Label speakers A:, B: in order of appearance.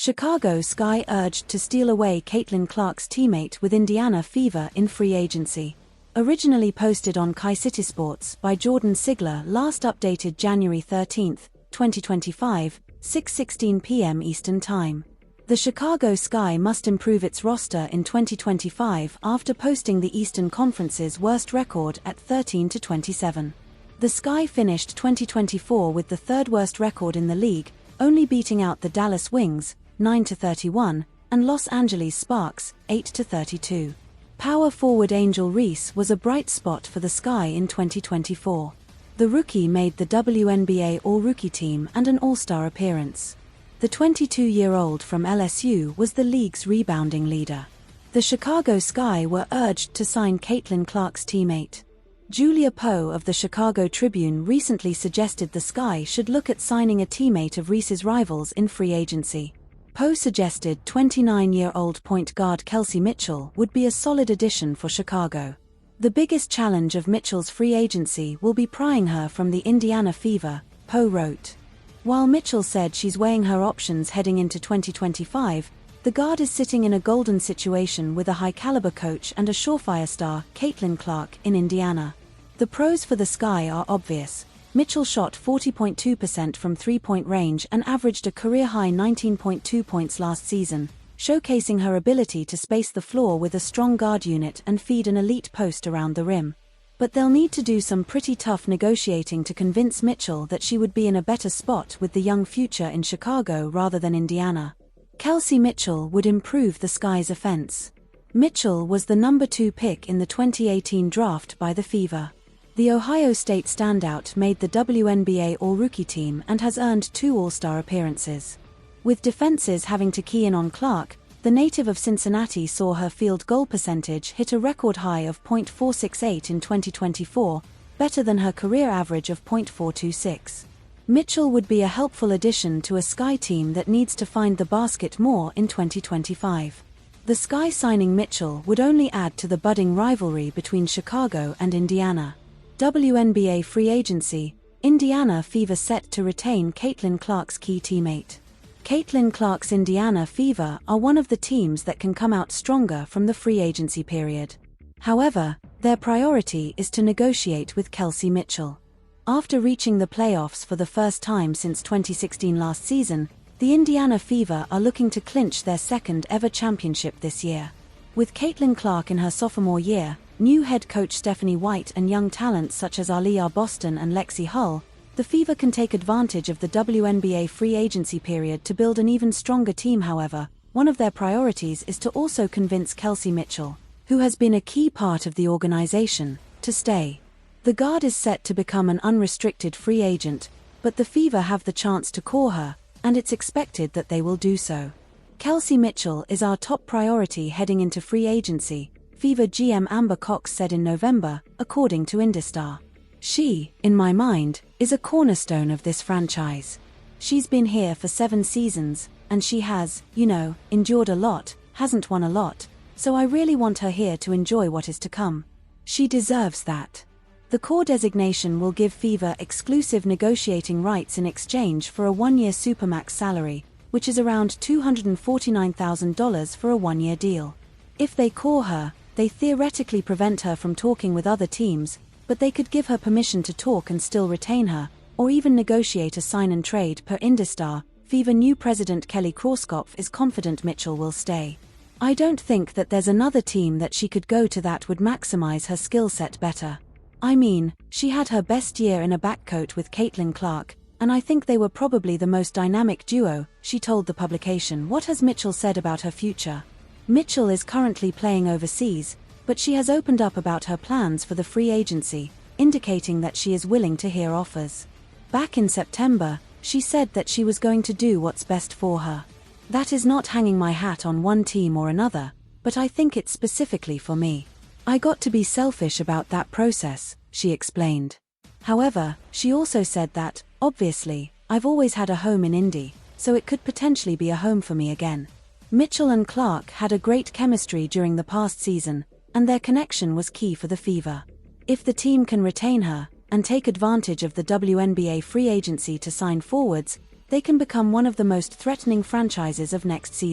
A: Chicago Sky urged to steal away Caitlin Clark's teammate with Indiana Fever in free agency. Originally posted on City Sports by Jordan Sigler, last updated January 13, 2025, 6:16 p.m. Eastern Time. The Chicago Sky must improve its roster in 2025 after posting the Eastern Conference's worst record at 13-27. The Sky finished 2024 with the third worst record in the league, only beating out the Dallas Wings, 9-31, and Los Angeles Sparks, 8-32. Power forward Angel Reese was a bright spot for the Sky in 2024. The rookie made the WNBA All-Rookie team and an All-Star appearance. The 22-year-old from LSU was the league's rebounding leader. The Chicago Sky were urged to sign Caitlin Clark's teammate. Julia Poe of the Chicago Tribune recently suggested the Sky should look at signing a teammate of Reese's rivals in free agency. Poe suggested 29-year-old point guard Kelsey Mitchell would be a solid addition for Chicago. The biggest challenge of Mitchell's free agency will be prying her from the Indiana Fever, Poe wrote. While Mitchell said she's weighing her options heading into 2025, the guard is sitting in a golden situation with a high-caliber coach and a surefire star, Caitlin Clark, in Indiana. The pros for the Sky are obvious. Mitchell shot 40.2% from three-point range and averaged a career-high 19.2 points last season, showcasing her ability to space the floor with a strong guard unit and feed an elite post around the rim. But they'll need to do some pretty tough negotiating to convince Mitchell that she would be in a better spot with the young future in Chicago rather than Indiana. Kelsey Mitchell would improve the Sky's offense. Mitchell was the number 2 pick in the 2018 draft by the Fever. The Ohio State standout made the WNBA All-Rookie team and has earned 2 All-Star appearances. With defenses having to key in on Clark, the native of Cincinnati saw her field goal percentage hit a record high of .468 in 2024, better than her career average of .426. Mitchell would be a helpful addition to a Sky team that needs to find the basket more in 2025. The Sky signing Mitchell would only add to the budding rivalry between Chicago and Indiana. WNBA free agency, Indiana Fever set to retain Caitlin Clark's key teammate. Caitlin Clark's Indiana Fever are one of the teams that can come out stronger from the free agency period. However, their priority is to negotiate with Kelsey Mitchell. After reaching the playoffs for the first time since 2016 last season, the Indiana Fever are looking to clinch their second-ever championship this year. With Caitlin Clark in her sophomore year, new head coach Stephanie White and young talents such as Aliyah Boston and Lexi Hull, the Fever can take advantage of the WNBA free agency period to build an even stronger team. However, one of their priorities is to also convince Kelsey Mitchell, who has been a key part of the organization, to stay. The guard is set to become an unrestricted free agent, but the Fever have the chance to call her, and it's expected that they will do so. Kelsey Mitchell is our top priority heading into free agency, Fever GM Amber Cox said in November, according to IndyStar. She, in my mind, is a cornerstone of this franchise. She's been here for 7 seasons, and she has, endured a lot, hasn't won a lot, so I really want her here to enjoy what is to come. She deserves that. The core designation will give Fever exclusive negotiating rights in exchange for a 1-year Supermax salary, which is around $249,000 for a 1-year deal. If they core her, they theoretically prevent her from talking with other teams, but they could give her permission to talk and still retain her, or even negotiate a sign and trade per IndyStar. Fever new president Kelly Krauskopf is confident Mitchell will stay. I don't think that there's another team that she could go to that would maximize her skill set better. I mean, she had her best year in a backcourt with Caitlin Clark, and I think they were probably the most dynamic duo, she told the publication. What has Mitchell said about her future? Mitchell is currently playing overseas, but she has opened up about her plans for the free agency, indicating that she is willing to hear offers. Back in September, she said that she was going to do what's best for her. That is not hanging my hat on one team or another, but I think it's specifically for me. I got to be selfish about that process, she explained. However, she also said that, obviously, I've always had a home in Indy, so it could potentially be a home for me again. Mitchell and Clark had a great chemistry during the past season, and their connection was key for the Fever. If the team can retain her, and take advantage of the WNBA free agency to sign forwards, they can become one of the most threatening franchises of next season.